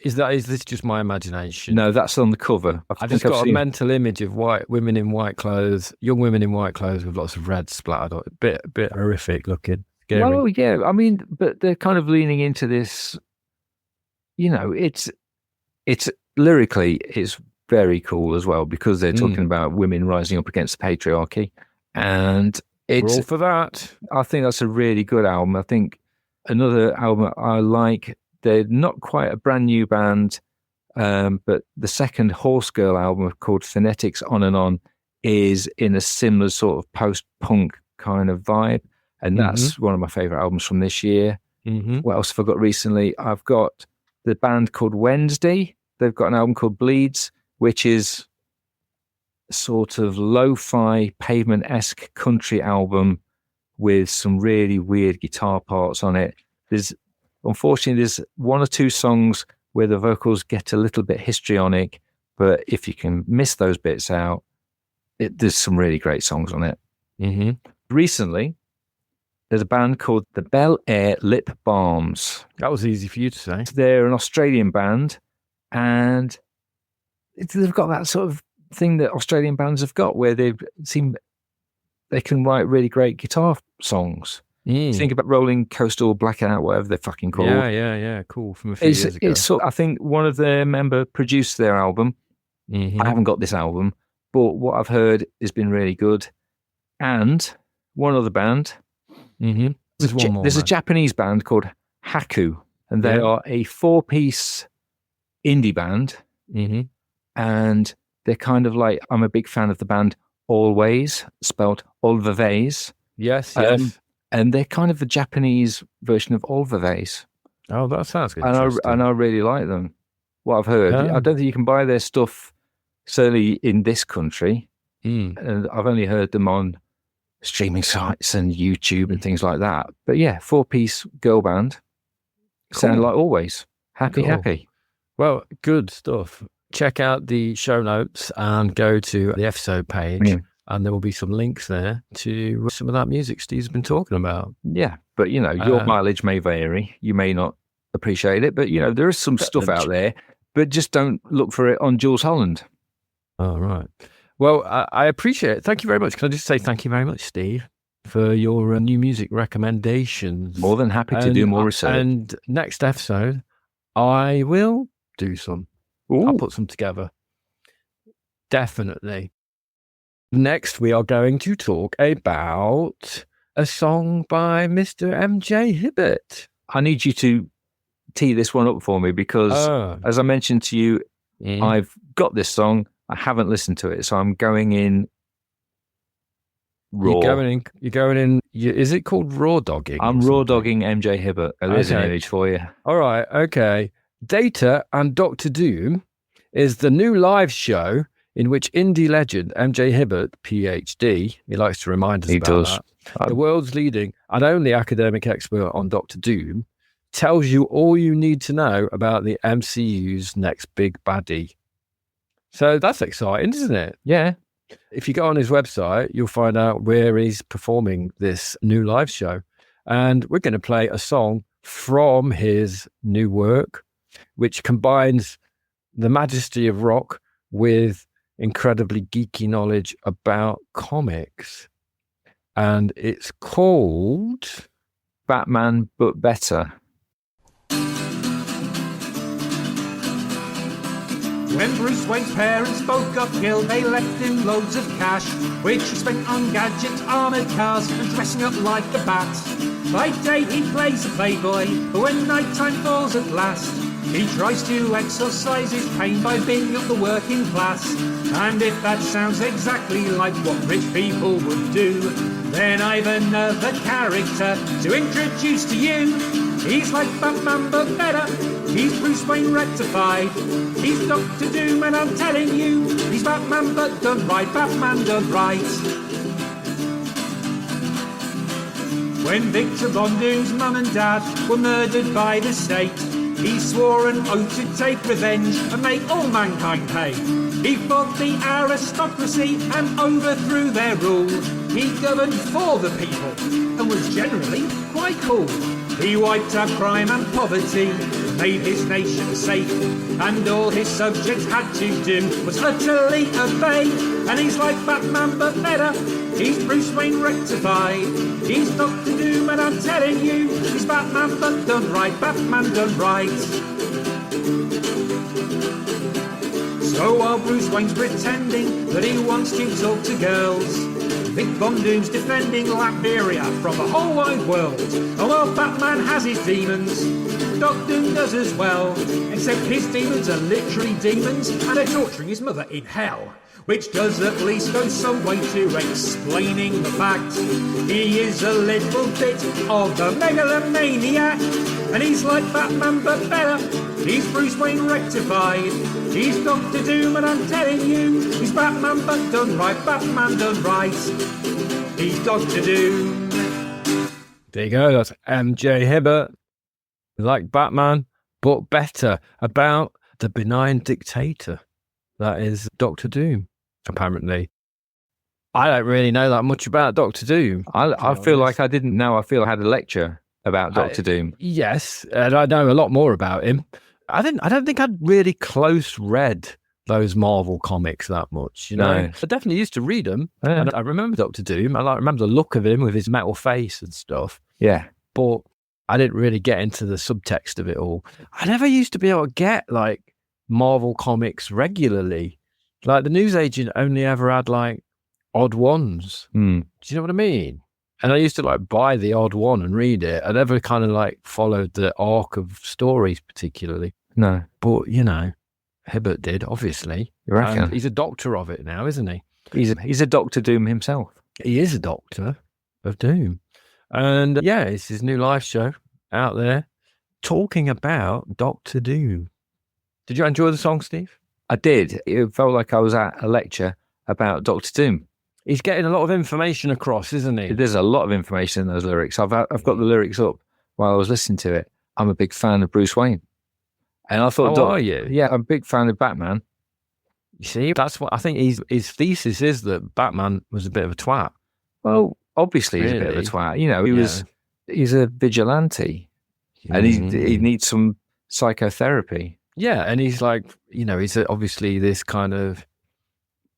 Is this just my imagination? No, that's on the cover. I just got a mental image of white women in white clothes, young women in white clothes with lots of red splattered on it. A bit horrific looking. Scary. Well, yeah. I mean, but they're kind of leaning into this, you know, it's lyrically, it's very cool as well, because they're talking about women rising up against the patriarchy. And we're all for that. I think that's a really good album. I think another album I like, they're not quite a brand new band, but the second Horse Girl album called Phonetics On and On is in a similar sort of post-punk kind of vibe. And that's one of my favourite albums from this year. What else have I got recently? I've got the band called Wednesday. They've got an album called Bleeds, which is sort of lo-fi pavement-esque country album with some really weird guitar parts on it. Unfortunately, there's one or two songs where the vocals get a little bit histrionic, but if you can miss those bits out, there's some really great songs on it. Recently, there's a band called the Bel Air Lip Balms. That was easy for you to say. They're an Australian band, and they've got that sort of thing that Australian bands have got, where they can write really great guitar songs. Think about Rolling Coastal Blackout, whatever they're fucking called. Yeah, cool. From a few years ago. I think one of their members produced their album. I haven't got this album, but what I've heard has been really good. And one other band. There's a Japanese band called Haku, and they are a 4-piece indie band. And they're kind of like, I'm a big fan of the band Always, spelled Always. Yes. And they're kind of the Japanese version of Always. Oh, that sounds good. And I really like them. What I've heard, I don't think you can buy their stuff, certainly in this country. And I've only heard them on streaming sites and YouTube and things like that. But yeah, 4-piece girl band. Cool. Sound like Always. Happy. Well, good stuff. Check out the show notes and go to the episode page. And there will be some links there to some of that music Steve's been talking about. Yeah, but you know, your mileage may vary. You may not appreciate it, but you know, there is some stuff out there, but just don't look for it on Jules Holland. Oh, right. Well, I appreciate it. Thank you very much. Can I just say thank you very much, Steve, for your new music recommendations. More than happy to do more research. And next episode, I will do some. I'll put some together. Definitely. Next, we are going to talk about a song by Mr. MJ Hibbert. I need you to tee this one up for me because, as I mentioned to you, I've got this song. I haven't listened to it, so I'm going in raw. You're going in. Is it called raw dogging? I'm raw dogging MJ Hibbert. There's an image for you. All right. Okay. Data and Dr. Doom is the new live show in which indie legend MJ Hibbert, PhD, he likes to remind us that, the world's leading and only academic expert on Dr. Doom, tells you all you need to know about the MCU's next big baddie. So that's exciting, isn't it? Yeah. If you go on his website, you'll find out where he's performing this new live show. And we're going to play a song from his new work, which combines the majesty of rock with incredibly geeky knowledge about comics. And it's called Batman, but better. When Bruce Wayne's parents both got killed, they left him loads of cash, which he spent on gadgets, armoured cars, and dressing up like a bat. By day he plays a playboy, but when nighttime falls at last, he tries to exorcise his pain by beating up the working class. And if that sounds exactly like what rich people would do, then I've another character to introduce to you. He's like Batman but better, he's Bruce Wayne rectified. He's Dr. Doom and I'm telling you, he's Batman but done right, Batman done right. When Victor Von Doom's mum and dad were murdered by the state, he swore an oath to take revenge and make all mankind pay. He fought the aristocracy and overthrew their rule. He governed for the people and was generally quite cool. He wiped out crime and poverty, made his nation safe, and all his subjects had to do was utterly obey. And he's like Batman but better, he's Bruce Wayne rectified. He's Dr. Doom and I'm telling you, he's Batman but done right, Batman done right. So while Bruce Wayne's pretending that he wants to talk to girls, Vic Von Doom's defending Latveria from the whole wide world. And while Batman has his demons, Doc Doom does as well, except his demons are literally demons and are torturing his mother in hell, which does at least go some way to explaining the fact he is a little bit of a megalomaniac. And he's like Batman but better, he's Bruce Wayne rectified. He's Dr. Doom and I'm telling you, he's Batman but done right, Batman done right. He's Dr. Doom. There you go, that's MJ Hibbert, like Batman, but better, about the benign dictator that is Dr. Doom, apparently. I don't really know that much about Dr. Doom. I feel like I didn't know. I feel I had a lecture about Dr. Doom. Yes, and I know a lot more about him. I don't think I'd really close read those Marvel comics that much, you know. No. I definitely used to read them. Yeah. And I remember Dr. Doom. I remember the look of him with his metal face and stuff. Yeah. But I didn't really get into the subtext of it all. I never used to be able to get like Marvel comics regularly. Like the newsagent only ever had like odd ones. Do you know what I mean? And I used to like buy the odd one and read it. I never kind of like followed the arc of stories particularly. No. But, you know, Hibbert did, obviously. You reckon? And he's a doctor of it now, isn't he? He's a Dr. Doom himself. He is a doctor of Doom. And yeah, it's his new live show out there talking about Dr. Doom. Did you enjoy the song, Steve? I did. It felt like I was at a lecture about Dr. Doom. He's getting a lot of information across, isn't he? There's a lot of information in those lyrics. I've got the lyrics up while I was listening to it. I'm a big fan of Bruce Wayne. And I thought, are you? Yeah, I'm a big fan of Batman. You see, that's what I think his thesis is, that Batman was a bit of a twat. Well, obviously he's a bit of a twat. You know, he's a vigilante and he needs some psychotherapy. Yeah, and he's like, you know, he's obviously this kind of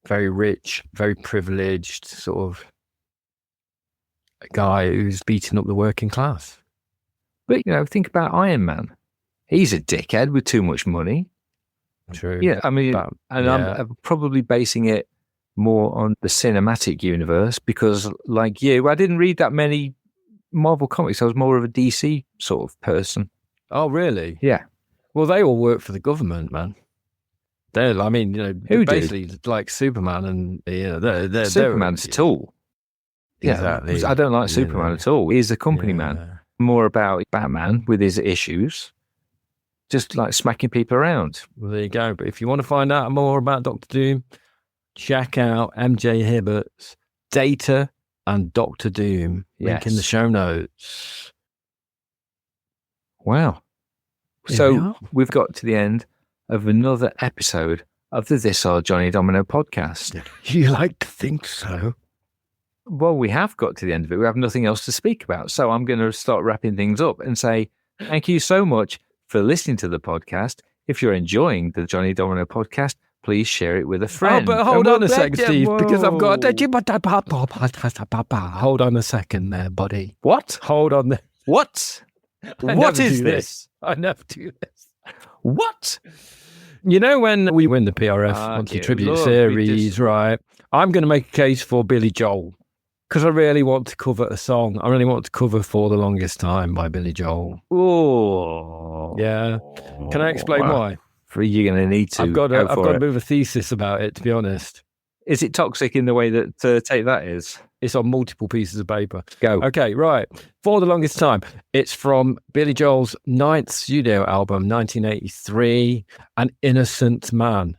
very rich, very privileged sort of guy who's beating up the working class. But, you know, think about Iron Man. He's a dickhead with too much money. True. Yeah, I mean, I'm probably basing it more on the cinematic universe because, like you, I didn't read that many Marvel comics. I was more of a DC sort of person. Oh, really? Yeah. Well, they all work for the government, man. I mean, you know, Who basically like Superman, and you know, they're Superman's a tool. Exactly. Yeah, I don't like Superman at all. He's a company man. More about Batman with his issues, just like smacking people around. Well, there you go. But if you want to find out more about Dr. Doom, check out MJ Hibbert's Data and Dr. Doom. Link in the show notes. Wow. So we've got to the end of another episode of the This Are Johnny Domino podcast. You like to think so? Well, we have got to the end of it. We have nothing else to speak about. So I'm going to start wrapping things up and say thank you so much for listening to the podcast. If you're enjoying the Johnny Domino podcast, please share it with a friend. Oh, but hold on a second, Steve, because I've got hold on a second there, buddy. What? Hold on there. What? What is this? I never do this. What? You know when we win the PRF Monthly Tribute Series, right? I'm going to make a case for Billy Joel because I really want to cover a song. I really want to cover For the Longest Time by Billy Joel. Oh. Yeah. Can I explain why? You're going to need to. I've got a bit of a thesis about it, to be honest. Is it toxic in the way that Take That is? It's on multiple pieces of paper. Go. Okay, right. For the Longest Time. It's from Billy Joel's 9th studio album, 1983, An Innocent Man.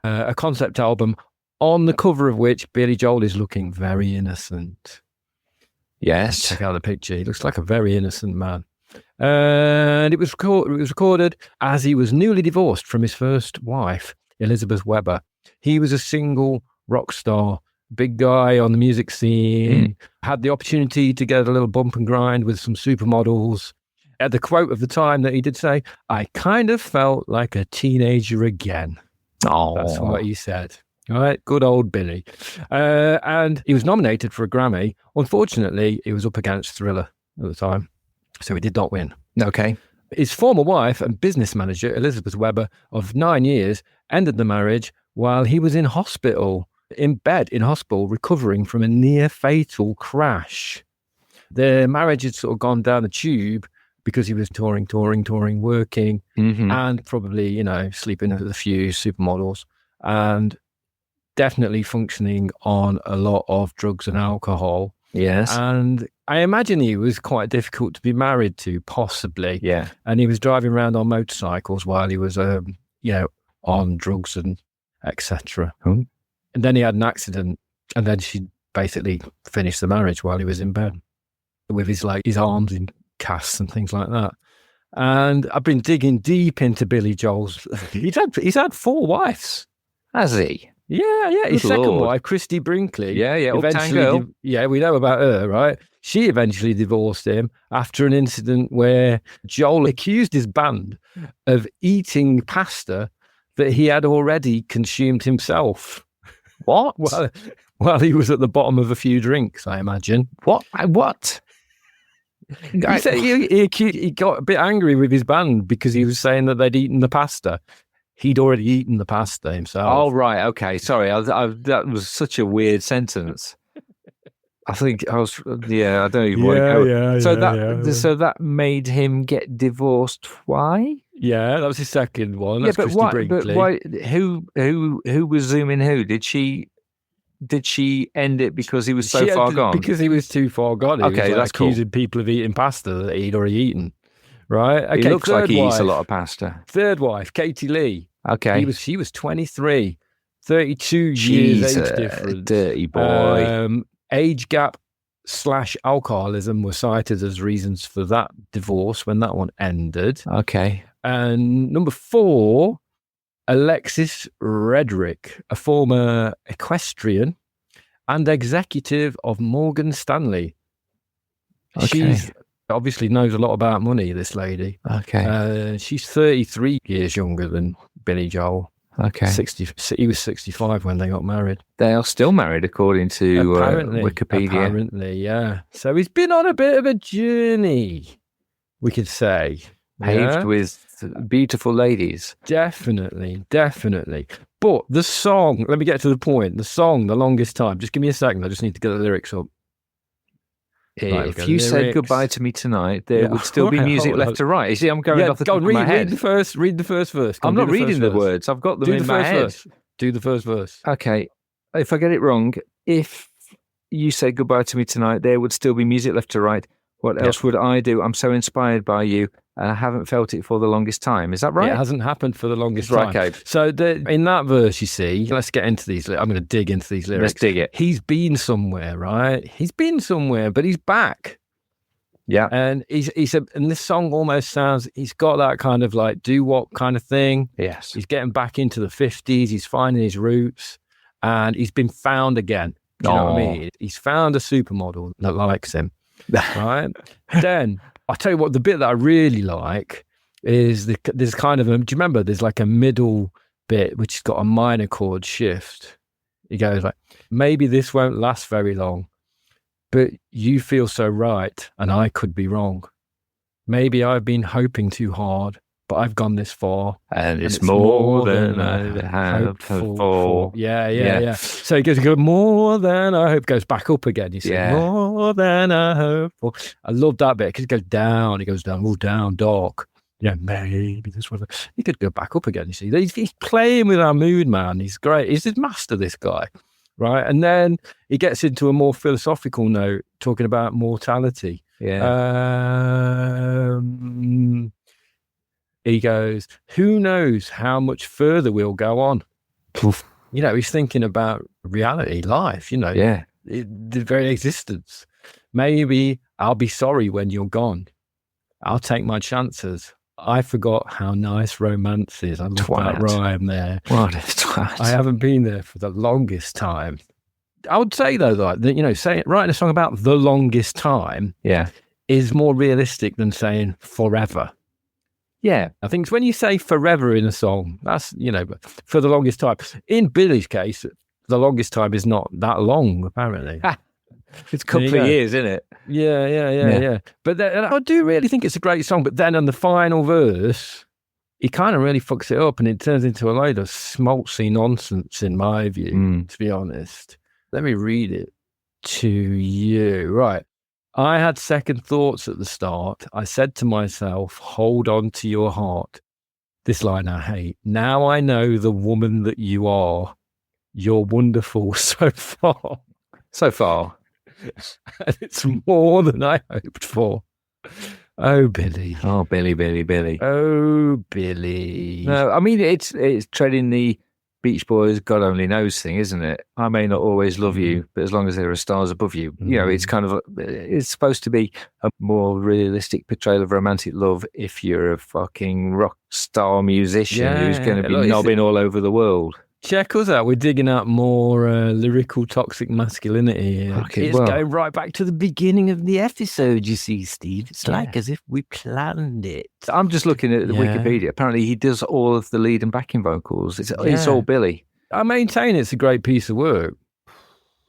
A concept album on the cover of which Billy Joel is looking very innocent. Yes. Check out the picture. He looks like a very innocent man. And it was recorded as he was newly divorced from his first wife, Elizabeth Weber. He was a single rock star, big guy on the music scene, had the opportunity to get a little bump and grind with some supermodels. At the quote of the time that he did say, I kind of felt like a teenager again. Oh, that's what he said. All right, good old Billy. And he was nominated for a Grammy. Unfortunately, he was up against Thriller at the time, so he did not win. Okay. His former wife and business manager, Elizabeth Weber, of 9 years, ended the marriage while he was in bed in hospital, recovering from a near-fatal crash. Their marriage had sort of gone down the tube because he was touring, working, and probably, sleeping with a few supermodels, and definitely functioning on a lot of drugs and alcohol. Yes. And I imagine he was quite difficult to be married to, possibly. Yeah. And he was driving around on motorcycles while he was, on drugs and etc. And then he had an accident, and then she basically finished the marriage while he was in bed with his arms in casts and things like that. And I've been digging deep into Billy Joel's. He's had 4 wives. Has he? Yeah. His second wife, Christy Brinkley. Yeah. Uptown Girl. We know about her, right? She eventually divorced him after an incident where Joel accused his band of eating pasta that he had already consumed himself. What? While he was at the bottom of a few drinks, I imagine. What? He said he got a bit angry with his band because he was saying that they'd eaten the pasta. He'd already eaten the pasta himself. Oh, right. Okay. Sorry. That was such a weird sentence. I think I was, I don't even want to go. So that made him get divorced. Why? Yeah, that was his second one. That's but Christy Brinkley. But why? Who was zooming who? Did she end it because he was so far gone? Because he was too far gone. Okay, that's cool. Accusing people of eating pasta that he'd already eaten. Right? Okay, he looks like he eats a lot of pasta. Third wife, Katie Lee. Okay. She was 23, 32 years age difference. Dirty boy. Age gap / alcoholism were cited as reasons for that divorce when that one ended. Okay. And number 4, Alexis Redrick, a former equestrian and executive of Morgan Stanley. Okay. She obviously knows a lot about money, this lady. Okay. She's 33 years younger than Billy Joel. Okay. He was 65 when they got married. They are still married, according to Wikipedia. Apparently, yeah. So he's been on a bit of a journey, we could say. Paved with beautiful ladies. Definitely. But the song, let me get to the point. The song, The Longest Time. Just give me a second. I just need to get the lyrics up. If you said goodbye to me tonight, there would still be music left to right. You see, I'm going off the top of my head. Read the first verse. I'm not reading the words. I've got them in my head. Do the first verse. Okay. If I get it wrong, if you said goodbye to me tonight, there would still be music left to right. What else would I do? I'm so inspired by you, and I haven't felt it for the longest time. Is that right? It hasn't happened for the longest time. Okay. So in that verse, you see, let's get into these. I'm going to dig into these lyrics. Let's dig it. He's been somewhere, right? He's been somewhere, but he's back. Yeah. And and this song almost sounds, he's got that kind of like do what kind of thing. Yes. He's getting back into the 50s. He's finding his roots and he's been found again. Do you know what I mean? He's found a supermodel that likes him. Right. Then I'll tell you what, the bit that I really like is there's kind of do you remember there's like a middle bit which has got a minor chord shift. He goes like, maybe this won't last very long, but you feel so right and I could be wrong. Maybe I've been hoping too hard, but I've gone this far. And it's more than I have for. Yeah. So he goes, more than I hope, goes back up again. You see, more than I hope for. I love that bit because it goes down. He goes down, all down, dark. Yeah, maybe this one. He could go back up again. You see, he's playing with our mood, man. He's great. He's the master, this guy, right? And then he gets into a more philosophical note, talking about mortality. Yeah. He goes, who knows how much further we'll go on? Poof. You know, he's thinking about reality, life. You know, the very existence. Maybe I'll be sorry when you're gone. I'll take my chances. I forgot how nice romance is. I love that rhyme there. What a twat. I haven't been there for the longest time. I would say, though, that, you know, writing a song about the longest time is more realistic than saying forever. Yeah. I think it's when you say forever in a song, that's, you know, for the longest time. In Billy's case, the longest time is not that long, apparently. It's a couple of years, isn't it? Yeah. But then, I do really think it's a great song. But then on the final verse, he kind of really fucks it up and it turns into a load of schmaltzy nonsense, in my view, to be honest. Let me read it to you. Right. I had second thoughts at the start. I said to myself, hold on to your heart. This line I hate. Now I know the woman that you are. You're wonderful so far. So far. And it's more than I hoped for. Oh, Billy. Oh, Billy. Oh, Billy. No, I mean, it's treading the Beach Boys God Only Knows thing, isn't it? I may not always love you, but as long as there are stars above you. You know, it's kind of, it's supposed to be a more realistic portrayal of romantic love if you're a fucking rock star musician who's going to be knobbing all over the world. Check us out. We're digging out more lyrical toxic masculinity. It's going right back to the beginning of the episode, you see, Steve. It's like as if we planned it. I'm just looking at the Wikipedia. Apparently he does all of the lead and backing vocals. It's all Billy. I maintain it's a great piece of work.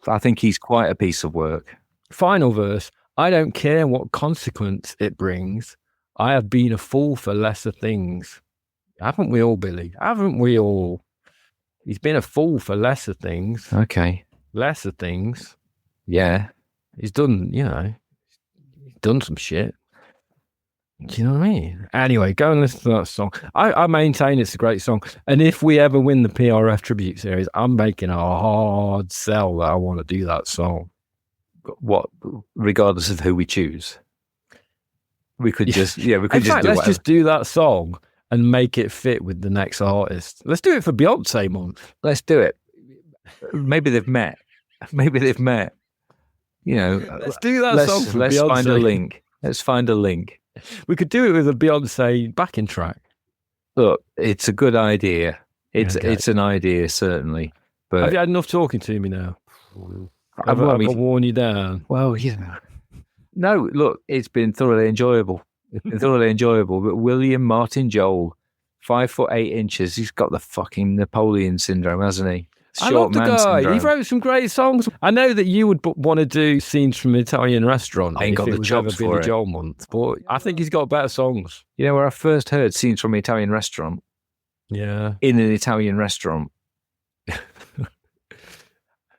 I think he's quite a piece of work. Final verse. I don't care what consequence it brings. I have been a fool for lesser things. Haven't we all, Billy? Haven't we all? He's been a fool for lesser things. Okay. Lesser things. Yeah. He's done, you know, he's done some shit. Do you know what I mean? Anyway, go and listen to that song. I maintain it's a great song. And if we ever win the PRF Tribute Series, I'm making a hard sell that I want to do that song. What, regardless of who we choose? We could just, we could In just fact, do let's whatever. just do that song and make it fit with the next artist. Let's do it for Beyonce month. Let's do it. Maybe they've met. You know, let's do that song for let's Beyonce. find a link. Let's find a link. We could do it with a Beyonce backing track. Look, it's a good idea. It's an idea, certainly. But have you had enough talking to me now? I've worn you down. Well, you know. No, look, it's been thoroughly enjoyable. But William Martin Joel, 5'8". He's got the fucking Napoleon syndrome, hasn't he? I love the guy. He wrote some great songs. I know that you would want to do scenes from an Italian restaurant. I ain't got the chops for Billy it. Joel month, but I think he's got better songs. You know where I first heard scenes from an Italian restaurant? Yeah. In an Italian restaurant.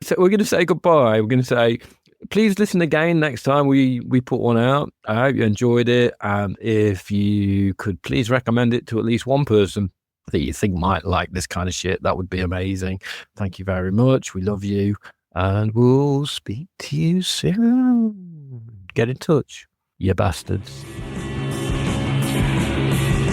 So we're going to say goodbye. We're going to say, please listen again next time we put one out. I hope you enjoyed it. And if you could please recommend it to at least one person that you think might like this kind of shit, that would be amazing. Thank you very much. We love you. And we'll speak to you soon. Get in touch, you bastards.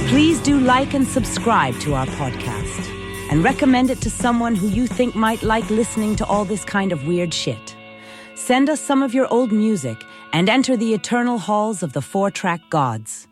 Please do like and subscribe to our podcast and recommend it to someone who you think might like listening to all this kind of weird shit. Send us some of your old music and enter the eternal halls of the 4-track gods.